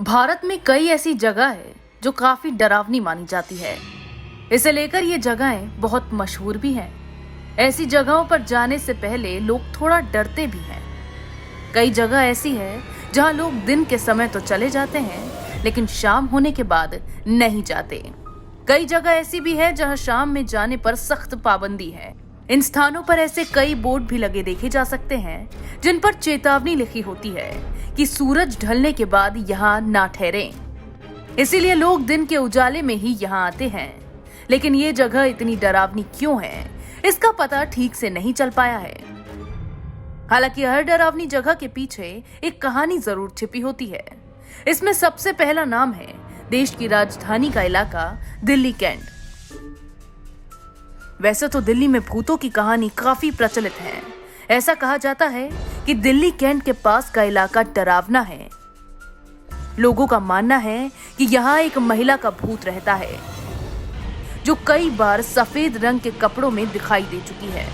भारत में कई ऐसी जगह है जो काफी डरावनी मानी जाती है। इसे लेकर ये जगहें बहुत मशहूर भी हैं। ऐसी जगहों पर जाने से पहले लोग थोड़ा डरते भी हैं। कई जगह ऐसी है जहां लोग दिन के समय तो चले जाते हैं, लेकिन शाम होने के बाद नहीं जाते। कई जगह ऐसी भी है जहां शाम में जाने पर सख्त पाबंदी है। इन स्थानों पर ऐसे कई बोर्ड भी लगे देखे जा सकते हैं जिन पर चेतावनी लिखी होती है कि सूरज ढलने के बाद यहाँ ना ठहरें। इसीलिए लोग दिन के उजाले में ही यहाँ आते हैं। लेकिन ये जगह इतनी डरावनी क्यों है, इसका पता ठीक से नहीं चल पाया है। हालांकि हर डरावनी जगह के पीछे एक कहानी जरूर छिपी होती है। इसमें सबसे पहला नाम है देश की राजधानी का इलाका दिल्ली कैंट। वैसे तो दिल्ली में भूतों की कहानी काफी प्रचलित है। ऐसा कहा जाता है कि दिल्ली कैंट के पास का इलाका डरावना है। लोगों का मानना है कि यहाँ एक महिला का भूत रहता है जो कई बार सफेद रंग के कपड़ों में दिखाई दे चुकी है।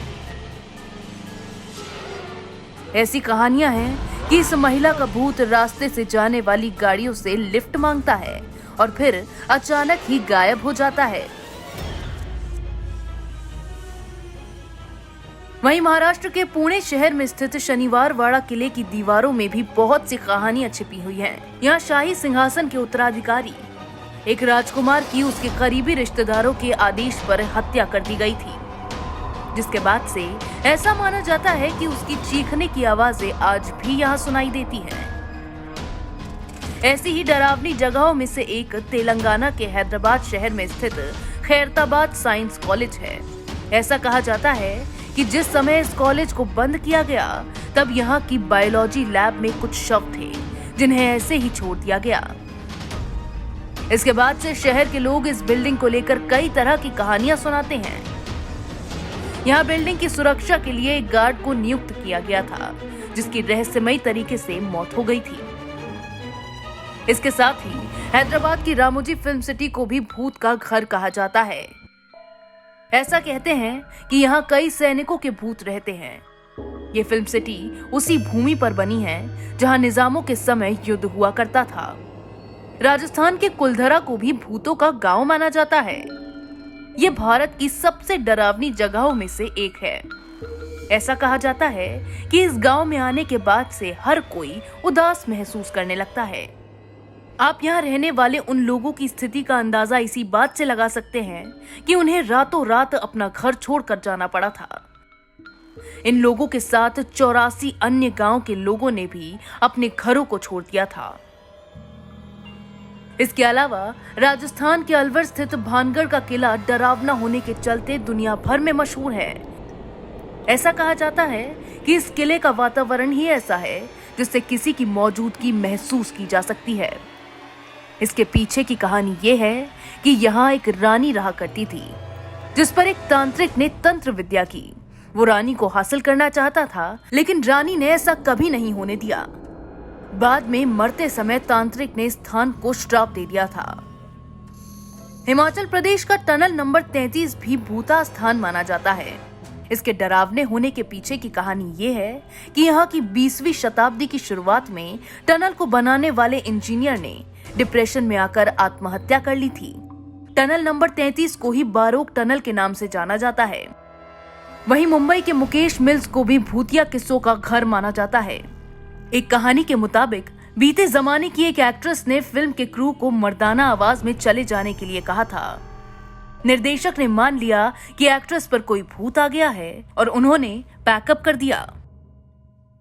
ऐसी कहानियां हैं कि इस महिला का भूत रास्ते से जाने वाली गाड़ियों से लिफ्ट मांगता है और फिर अचानक ही गायब हो जाता है। वहीं महाराष्ट्र के पुणे शहर में स्थित शनिवार वाड़ा किले की दीवारों में भी बहुत सी कहानियां छिपी हुई हैं। यहाँ शाही सिंहासन के उत्तराधिकारी एक राजकुमार की उसके करीबी रिश्तेदारों के आदेश पर हत्या कर दी गई थी, जिसके बाद से ऐसा माना जाता है कि उसकी चीखने की आवाजें आज भी यहाँ सुनाई देती हैं। ऐसी ही डरावनी जगहों में से एक तेलंगाना के हैदराबाद शहर में स्थित खैरताबाद साइंस कॉलेज है। ऐसा कहा जाता है कि जिस समय इस कॉलेज को बंद किया गया तब यहाँ की बायोलॉजी लैब में कुछ शव थे जिन्हें ऐसे ही छोड़ दिया गया। इसके बाद से शहर के लोग इस बिल्डिंग को लेकर कई तरह की कहानियां सुनाते हैं। यहाँ बिल्डिंग की सुरक्षा के लिए एक गार्ड को नियुक्त किया गया था जिसकी रहस्यमयी तरीके से मौत हो गई थी। इसके साथ ही हैदराबाद की रामोजी फिल्म सिटी को भी भूत का घर कहा जाता है। ऐसा कहते हैं कि यहाँ कई सैनिकों के भूत रहते हैं। ये फिल्म सिटी उसी भूमि पर बनी है जहाँ निजामों के समय युद्ध हुआ करता था। राजस्थान के कुलधरा को भी भूतों का गांव माना जाता है। ये भारत की सबसे डरावनी जगहों में से एक है। ऐसा कहा जाता है कि इस गांव में आने के बाद से हर कोई उदास महसूस करने लगता है। आप यहाँ रहने वाले उन लोगों की स्थिति का अंदाजा इसी बात से लगा सकते हैं कि उन्हें रातों रात अपना घर छोड़कर जाना पड़ा था। इन लोगों के साथ 84 अन्य गांव के लोगों ने भी अपने घरों को छोड़ दिया था। इसके अलावा राजस्थान के अलवर स्थित भानगढ़ का किला डरावना होने के चलते दुनिया भर में मशहूर है। ऐसा कहा जाता है कि इस किले का वातावरण ही ऐसा है जिससे किसी की मौजूदगी महसूस की जा सकती है। इसके पीछे की कहानी ये है कि यहाँ एक रानी रहा करती थी जिस पर एक तांत्रिक ने तंत्र विद्या की। वो रानी को हासिल करना चाहता था, लेकिन रानी ने ऐसा कभी नहीं होने दिया। बाद में मरते समय तांत्रिक ने स्थान को श्राप दे दिया था। हिमाचल प्रदेश का टनल नंबर 33 भी भूता स्थान माना जाता है। इसके डरावने होने के पीछे की कहानी ये है कि यहाँ की 20वीं शताब्दी की शुरुआत में टनल को बनाने वाले इंजीनियर ने डिप्रेशन में आकर आत्महत्या कर ली थी। टनल नंबर 33 को ही बारोक टनल के नाम से जाना जाता है। वहीं मुंबई के मुकेश मिल्स को भी भूतिया किस्सों का घर माना जाता है। एक कहानी के मुताबिक बीते जमाने की एक एक्ट्रेस ने फिल्म के क्रू को मर्दाना आवाज में चले जाने के लिए कहा था। निर्देशक ने मान लिया कि एक्ट्रेस पर कोई भूत आ गया है और उन्होंने पैकअप कर दिया।